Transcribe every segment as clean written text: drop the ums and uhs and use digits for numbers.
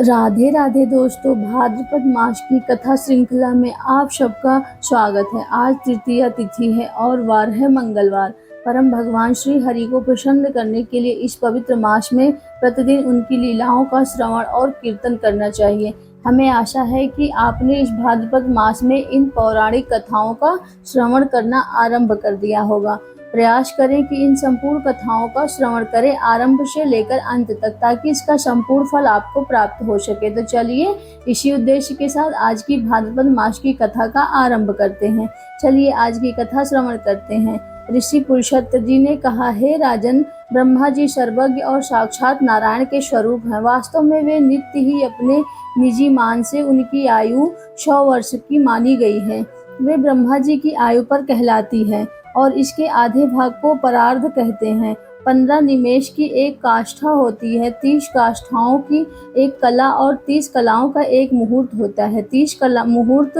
राधे राधे दोस्तों, भाद्रपद मास की कथा श्रृंखला में आप सबका स्वागत है। आज तृतीया तिथि है और वार है मंगलवार। परम भगवान श्री हरि को प्रसन्न करने के लिए इस पवित्र मास में प्रतिदिन उनकी लीलाओं का श्रवण और कीर्तन करना चाहिए। हमें आशा है कि आपने इस भाद्रपद मास में इन पौराणिक कथाओं का श्रवण करना आरंभ कर दिया होगा। प्रयास करें कि इन संपूर्ण कथाओं का श्रवण करें आरंभ से लेकर अंत तक, ताकि इसका संपूर्ण फल आपको प्राप्त हो सके। तो चलिए इसी उद्देश्य के साथ आज की भाद्रपद मास की कथा का आरंभ करते हैं। चलिए आज की कथा श्रवण करते हैं। ऋषि पुरुषोत्तम जी ने कहा, हे राजन, ब्रह्मा जी सर्वज्ञ और साक्षात नारायण के स्वरूप हैं। वास्तव में वे नित्य ही अपने निजी मान से उनकी आयु 100 वर्ष की मानी गई है। वे ब्रह्मा जी की आयु पर कहलाती है और इसके आधे भाग को परार्ध कहते हैं। 15 निमेष की एक काष्ठा होती है। 30 काष्ठाओं की एक कला और 30 कलाओं का एक मुहूर्त होता है। 30 कला मुहूर्त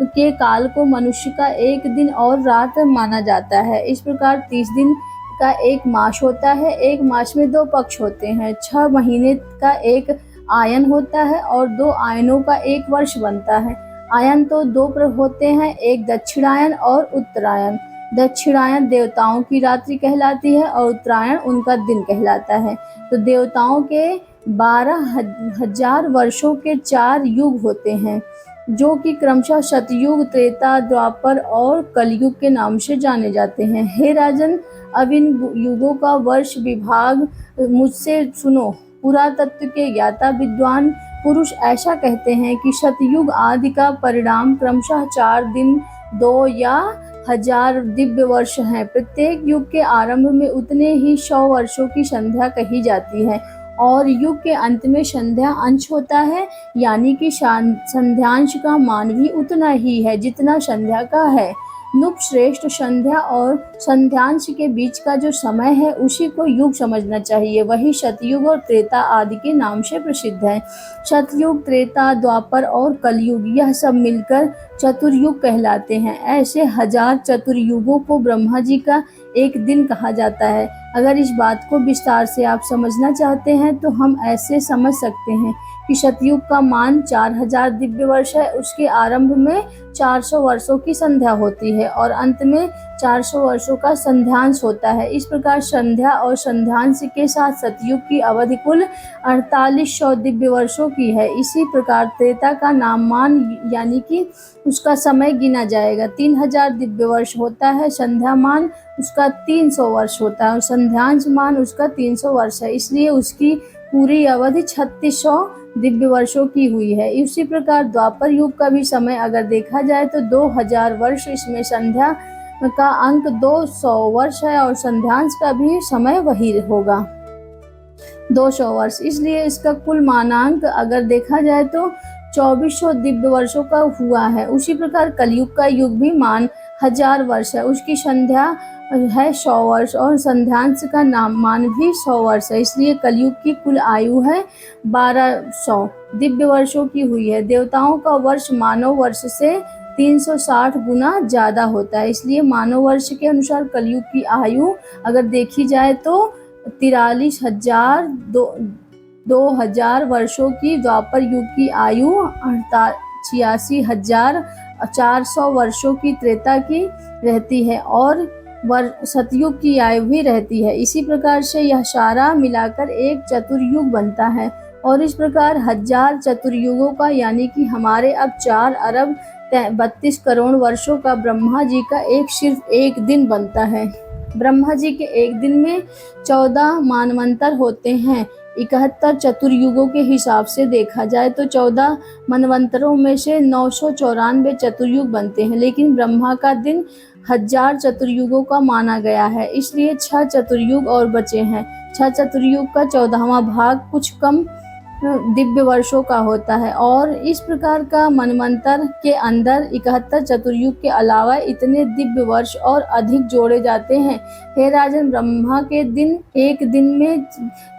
के काल को मनुष्य का एक दिन और रात माना जाता है। इस प्रकार 30 दिन का एक मास होता है। एक मास में 2 पक्ष होते हैं। 6 महीने का एक आयन होता है और 2 आयनों का एक वर्ष बनता है। आयन तो 2 होते हैं, एक दक्षिणायन और उत्तरायण। दक्षिणायन देवताओं की रात्रि कहलाती है और उत्तरायण उनका दिन कहलाता है। तो देवताओं के 12,000 वर्षों के 4 युग होते हैं, जो कि क्रमशः सतयुग, त्रेता, द्वापर और कलयुग के नाम से जाने जाते हैं। हे राजन, अब इन युगों का वर्ष विभाग मुझसे सुनो। पुरातत्व के ज्ञाता विद्वान पुरुष ऐसा कहते हैं कि सतयुग आदि का परिणाम क्रमशः 4 दिन, 2 या 1000 दिव्य वर्ष हैं। प्रत्येक युग के आरंभ में उतने ही 100 वर्षों की संध्या कही जाती है और युग के अंत में संध्या अंश होता है, यानी कि संध्यांश का मान भी उतना ही है जितना संध्या का है। नुप श्रेष्ठ, संध्या और संध्यांश के बीच का जो समय है उसी को युग समझना चाहिए। वही सतयुग और त्रेता आदि के नाम से प्रसिद्ध है। सतयुग, त्रेता, द्वापर और कलयुग यह सब मिलकर चतुर्युग कहलाते हैं। ऐसे 1000 चतुर्युगों को ब्रह्मा जी का एक दिन कहा जाता है। अगर इस बात को विस्तार से आप समझना चाहते हैं तो हम ऐसे समझ सकते हैं कि सतयुग का मान 4000 दिव्य वर्ष है। उसके आरंभ में 400 वर्षों की संध्या होती है और अंत में 400 वर्षों का संध्यांश होता है। इस प्रकार संध्या और संध्यांश के साथ सतयुग की अवधि कुल 4800 दिव्य वर्षों की है। इसी प्रकार त्रेता का नाम मान यानी कि उसका समय गिना जाएगा। 3000 दिव्य वर्ष होता है। संध्या मान उसका 300 वर्ष होता है और संध्यांश मान उसका 300 वर्ष है। इसलिए उसकी पूरी अवधि 3600 दिव्य वर्षों की हुई है। इसी प्रकार द्वापर युग का भी समय अगर देखा जाए तो 2000 वर्ष, इसमें संध्या का अंक 200 वर्ष है और संध्यांश का भी समय वही होगा, 200 वर्ष। इसलिए इसका कुल मानांक अगर देखा जाए तो 2400 दिव्य वर्षों का हुआ है। उसी प्रकार कलयुग का युग भी मान 1000 वर्ष है। उसकी संध्या है 100 वर्ष और संध्यांश का नाम मान भी 100 वर्ष है। इसलिए कलयुग की कुल आयु है 1200 दिव्य वर्षों की हुई है। देवताओं का वर्ष मानव वर्ष से 360 गुना ज़्यादा होता है। इसलिए मानव वर्ष के अनुसार कलयुग की आयु अगर देखी जाए तो 43,000 2000 वर्षों की, द्वापर युग की आयु 86,400 वर्षों की त्रेता की रहती है और सतयुग की आयु भी रहती है। इसी प्रकार से यह सारा मिलाकर एक चतुर्युग बनता है और इस प्रकार 1000 चतुर्युगों का यानी कि हमारे अब 4 अरब 32 करोड़ वर्षों का ब्रह्मा जी का सिर्फ एक दिन बनता है। ब्रह्मा जी के एक दिन में 14 मानवंतर होते हैं। 71 चतुर्युगों के हिसाब से देखा जाए तो 14 मनवंतरों में से 994 चतुर्युग बनते हैं, लेकिन ब्रह्मा का दिन 1000 चतुर्युगों का माना गया है। इसलिए 6 चतुर्युग और बचे हैं। 6 चतुर्युग का 14वां भाग कुछ कम दिव्य वर्षों का होता है और इस प्रकार का मनवंतर के अंदर 71 चतुर्युग के अलावा इतने दिव्य वर्ष और अधिक जोड़े जाते हैं। हे राजन, ब्रह्मा के दिन एक दिन में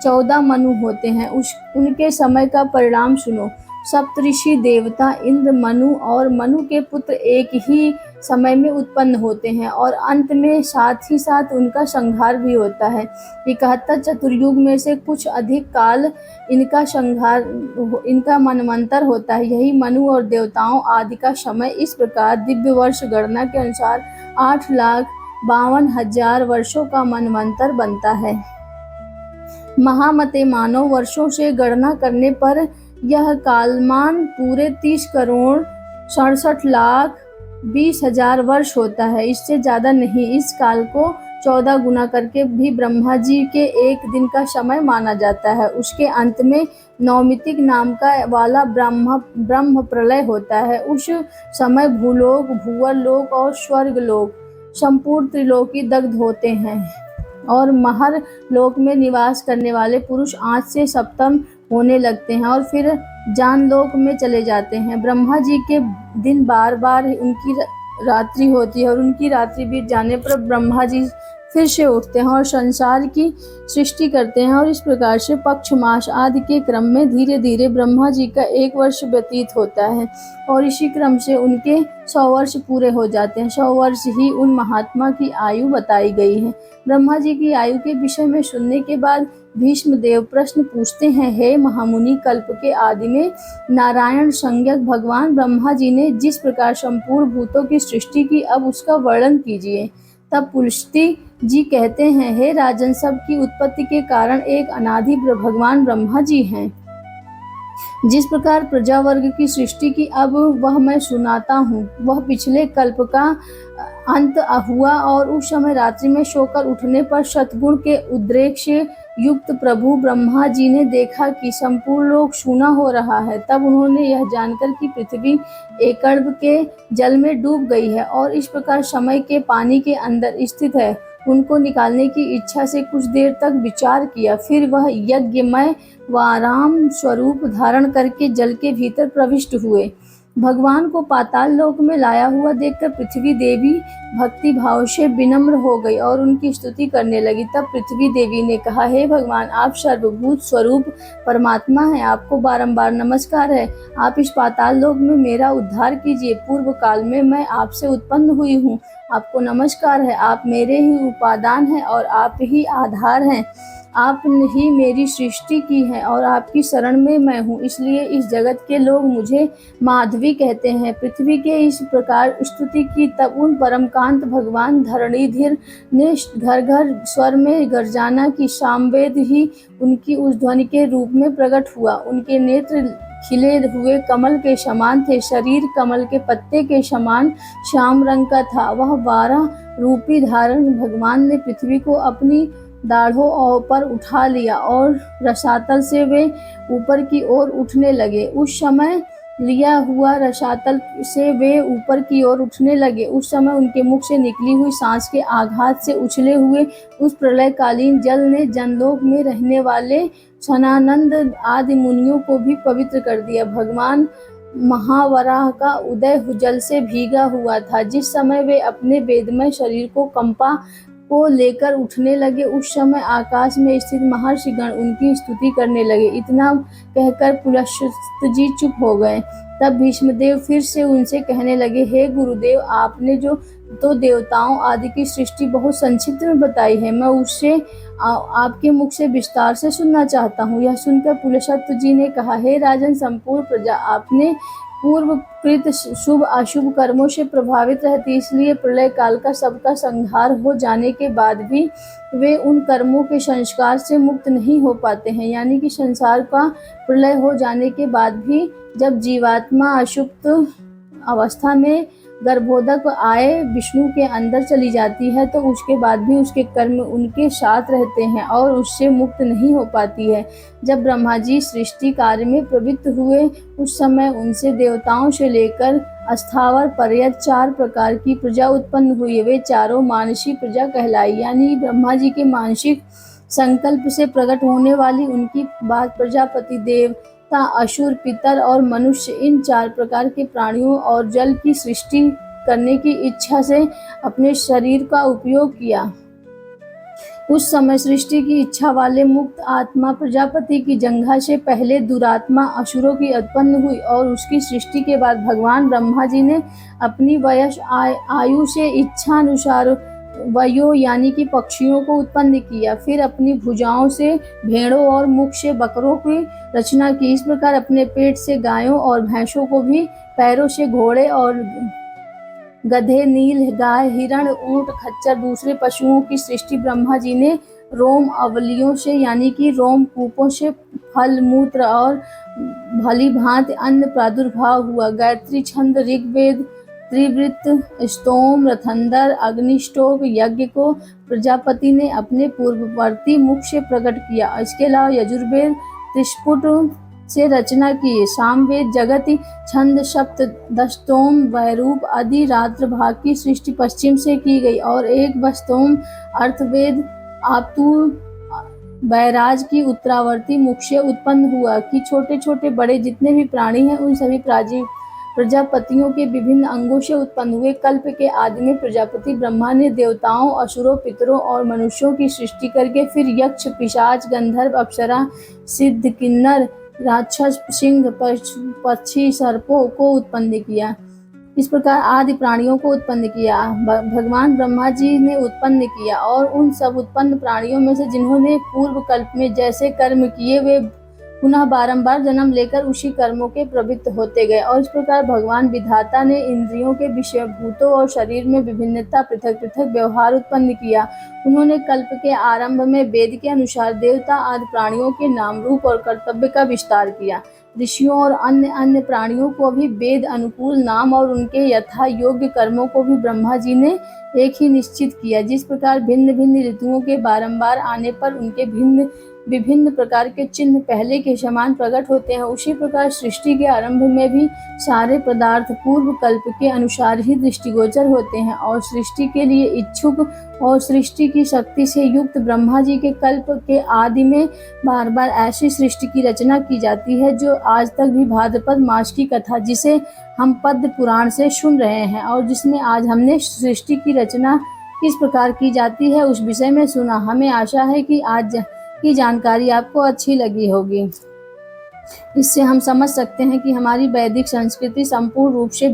14 मनु होते हैं। उनके समय का परिणाम सुनो। सप्तऋषि देवता इंद्र, मनु और मनु के पुत्र एक ही समय में उत्पन्न होते हैं और अंत में साथ ही साथ उनका संहार भी होता है। 71 चतुर्युग में से कुछ अधिक काल इनका मनवंतर होता है। यही मनु और देवताओं आदि का समय। इस प्रकार दिव्य वर्ष गणना के अनुसार 8,52,000 वर्षों का मनवंतर बनता है। महामते मानव वर्षों से गणना करने पर यह कालमान पूरे 30,67,20,000 वर्ष होता है, इससे ज्यादा नहीं। इस काल को 14 गुना करके भी ब्रह्मा जी के एक दिन का समय माना जाता है। उसके अंत में नौमितिक नाम का वाला ब्रह्म प्रलय होता है। उस समय भूलोक, भूवर लोक और स्वर्ग लोक, संपूर्ण त्रिलोकी दग्ध होते हैं और महर लोक में निवास करने वाले पुरुष आँच से सप्तम होने लगते हैं और फिर जान लोक में चले जाते हैं। ब्रह्मा जी के दिन बार बार उनकी रात्रि होती है और उनकी रात्रि बीत जाने पर ब्रह्मा जी फिर से उठते हैं और संसार की सृष्टि करते हैं और इस प्रकार से पक्ष मास आदि के क्रम में धीरे धीरे ब्रह्मा जी का 1 वर्ष व्यतीत होता है और इसी क्रम से उनके 100 वर्ष पूरे हो जाते हैं। 100 वर्ष ही उन महात्मा की आयु बताई गई है। ब्रह्मा जी की आयु के विषय में सुनने के बाद भीष्म देव प्रश्न पूछते हैं, हे महामुनि, कल्प के आदि में नारायण संज्ञक भगवान ब्रह्मा जी ने जिस प्रकार संपूर्ण भूतों की सृष्टि की, अब उसका वर्णन कीजिए। तब पुलस्त्य जी कहते हैं, हे राजन, सब की उत्पत्ति के कारण एक अनादि भगवान ब्रह्मा जी हैं। जिस प्रकार प्रजा वर्ग की सृष्टि की, अब वह मैं सुनाता हूँ। वह पिछले कल्प का अंत हुआ और उस समय रात्रि में सोकर उठने पर सतगुण के उद्रेक से युक्त प्रभु ब्रह्मा जी ने देखा कि संपूर्ण लोक सूना हो रहा है। तब उन्होंने यह जानकर कि पृथ्वी एकड़ के जल में डूब गई है और इस प्रकार समय के पानी के अंदर स्थित है, उनको निकालने की इच्छा से कुछ देर तक विचार किया। फिर वह यज्ञमय वाराम स्वरूप धारण करके जल के भीतर प्रविष्ट हुए। भगवान को पाताल लोक में लाया हुआ देखकर पृथ्वी देवी भक्ति भाव से विनम्र हो गई और उनकी स्तुति करने लगी। तब पृथ्वी देवी ने कहा, हे भगवान, आप सर्वभूत स्वरूप परमात्मा हैं, आपको बारंबार नमस्कार है। आप इस पाताल लोक में मेरा उद्धार कीजिए। पूर्व काल में मैं आपसे उत्पन्न हुई हूँ, आपको नमस्कार है। आप मेरे ही उपादान हैं और आप ही आधार हैं। आपने ही मेरी सृष्टि की है और आपकी शरण में मैं हूँ, इसलिए इस जगत के लोग मुझे माधवी कहते हैं। पृथ्वी के इस प्रकार स्तुति की। तब उन परमकांत भगवान धरणीधर ने घर घर स्वर में गर्जना की। सामवेद ही उनकी उस ध्वनि के रूप में प्रकट हुआ। उनके नेत्र खिले हुए कमल के समान थे, शरीर कमल के पत्ते के समान श्याम रंग का था। वह 12 रूपी धारण भगवान ने पृथ्वी को अपनी दाढ़ों पर उठा लिया और रसातल से वे ऊपर की ओर उठने लगे। उस समय लिया हुआ रसातल से वे ऊपर की ओर उठने लगे। उस समय उनके मुख से निकली हुई सांस के आघात से उछले हुए उस प्रलयकालीन जल ने जनलोक में रहने वाले सनानंद आदि मुनियों को भी पवित्र कर दिया। भगवान महावराह का उदय जल से भीगा हुआ था। जिस समय वे अपने वेदमय शरीर को कंपा को लेकर उठने लगे, उस समय आकाश में स्थित महर्षिगण उनकी स्तुति करने लगे। इतना कहकर पुलस्त्य जी चुप हो गए। तब भीष्मदेव फिर से उनसे कहने लगे, हे गुरुदेव, आपने जो तो देवताओं आदि की सृष्टि बहुत संक्षिप्त में बताई है, मैं उससे आपके मुख से विस्तार से सुनना चाहता हूँ। यह सुनकर पुलस्त्य जी ने कहा, हे राजन, संपूर्ण प्रजा आपने पूर्व कृत शुभ अशुभ कर्मों से प्रभावित रहती, इसलिए प्रलय काल का सबका संहार हो जाने के बाद भी वे उन कर्मों के संस्कार से मुक्त नहीं हो पाते हैं। यानी कि संसार का प्रलय हो जाने के बाद भी जब जीवात्मा अशुप्त अवस्था में गर्भोदक आए विष्णु के अंदर चली जाती है, तो उसके बाद भी उसके कर्म उनके साथ रहते हैं और उससे मुक्त नहीं हो पाती है। जब ब्रह्मा जी सृष्टि कार्य में प्रवृत्त हुए, उस समय उनसे देवताओं से लेकर अस्थावर पर्यंत 4 प्रकार की प्रजा उत्पन्न हुई। वे चारों मानसी प्रजा कहलाई। यानी ब्रह्मा जी के मानसिक संकल्प से प्रकट होने वाली उनकी बात प्रजापति, देवता, असुर, पितर और मनुष्य, इन 4 प्रकार के प्राणियों और जल की सृष्टि करने की इच्छा से अपने शरीर का उपयोग किया। उस समय सृष्टि की इच्छा वाले मुक्त आत्मा प्रजापति की जंघा से पहले दुरात्मा असुरों की उत्पन्न हुई और उसकी सृष्टि के बाद भगवान ब्रह्मा जी ने अपनी वयस आयु से इच्छा अनुसार वयो यानी कि पक्षियों को उत्पन्न किया। फिर अपनी भुजाओं से भेड़ों और मुख से बकरों की रचना की। इस प्रकार अपने पेट से गायों और भैंसों को भी, पैरों से घोड़े और गधे, नील गाय, हिरण, ऊंट, खच्चर, दूसरे पशुओं की सृष्टि ब्रह्मा जी ने रोम अवलियों से यानी कि रोम कूपों से फल मूत्र और भली भांति अन्न प्रादुर्भाव हुआ। गायत्री छंद, ऋग्वेद, त्रिवृत्त, स्तोम, रथंदर, अग्निष्टोक यज्ञ को प्रजापति ने अपने पूर्ववर्ती मुख से प्रकट किया। इसके अलावा यजुर्वेद त्रिस्फुट से रचना की। सामवेद जगति छंद, सप्त, दस्तोम, वैरूप आदि रात्र भाग की सृष्टि पश्चिम से की गई और एक वस्तोम अर्थवेद आतु बैराज की उत्तरावर्ती मुख से उत्पन्न हुआ कि छोटे छोटे बड़े जितने भी प्राणी हैं उन सभी प्रजापतियों के विभिन्न अंगों से उत्पन्न हुए। कल्प के आदि में प्रजापति ब्रह्मा ने देवताओं, असुरों, पितरों और मनुष्यों की सृष्टि करके फिर यक्ष, पिशाच, गंधर्व, अप्सरा, सिद्ध, किन्नर, राक्षस, सिंह, पक्षी, सर्पों को उत्पन्न किया। इस प्रकार आदि प्राणियों को उत्पन्न किया भगवान ब्रह्मा जी ने उत्पन्न किया। और उन सब उत्पन्न प्राणियों में से जिन्होंने पूर्व कल्प में जैसे कर्म किए वे पुनः बारंबार जन्म लेकर उसी कर्मों के प्रवृत्त होते गए। और इस प्रकार भगवान विधाता ने इंद्रियों के विषयभूतों और शरीर में विभिन्नता, पृथक पृथक व्यवहार उत्पन्न किया। उन्होंने कल्प के आरंभ में वेद के अनुसार देवता आदि प्राणियों के नाम, रूप और कर्तव्य का विस्तार किया। ऋषियों और अन्य प्राणियों को भी वेद अनुकूल नाम और उनके यथा योग्य कर्मों को भी ब्रह्मा जी ने एक ही निश्चित किया। जिस प्रकार भिन्न भिन्न ऋतुओं के बारंबार आने पर उनके विभिन्न प्रकार के चिन्ह पहले के समान प्रकट होते हैं, उसी प्रकार सृष्टि के आरंभ में भी सारे पदार्थ पूर्व कल्प के अनुसार ही दृष्टिगोचर होते हैं। और सृष्टि के लिए इच्छुक और सृष्टि की शक्ति से युक्त ब्रह्मा जी के कल्प के आदि में बार बार ऐसी सृष्टि की रचना की जाती है जो आज तक भी भाद्रपद मास की कथा, जिसे हम पद्म पुराण से सुन रहे हैं और जिसमें आज हमने सृष्टि की रचना किस प्रकार की जाती है उस विषय में सुना। हमें आशा है कि आज की जानकारी आपको अच्छी लगी होगी। इससे हम समझ सकते हैं कि हमारी वैदिक संस्कृति संपूर्ण रूप से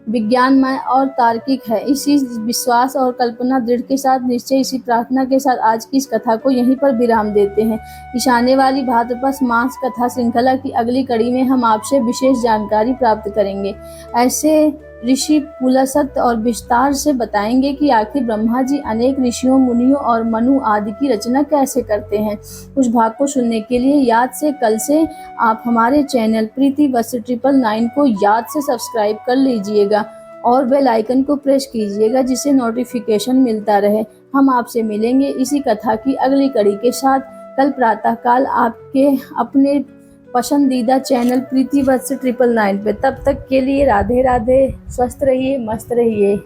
विज्ञानमय और तार्किक है। इसी विश्वास और कल्पना दृढ़ के साथ, निश्चय इसी प्रार्थना के साथ आज की इस कथा को यहीं पर विराम देते हैं। इस आने वाली भाद्रपद मास कथा श्रृंखला की अगली कड़ी में हम आपसे विशेष जानकारी प्राप्त करेंगे। ऐसे ऋषि पुलस्त और विस्तार से बताएंगे कि आखिर ब्रह्मा जी अनेक ऋषियों, मुनियों और मनु आदि की रचना कैसे करते हैं। उस भाग को सुनने के लिए याद से कल से आप हमारे चैनल प्रीति वत्स 999 को याद से सब्सक्राइब कर लीजिएगा और बेल आइकन को प्रेस कीजिएगा जिससे नोटिफिकेशन मिलता रहे। हम आपसे मिलेंगे इसी कथा की अगली कड़ी के साथ कल प्रातःकाल आपके अपने पसंदीदा चैनल प्रीति वत्स 999 पे। तब तक के लिए राधे राधे, स्वस्थ रहिए, मस्त रहिए।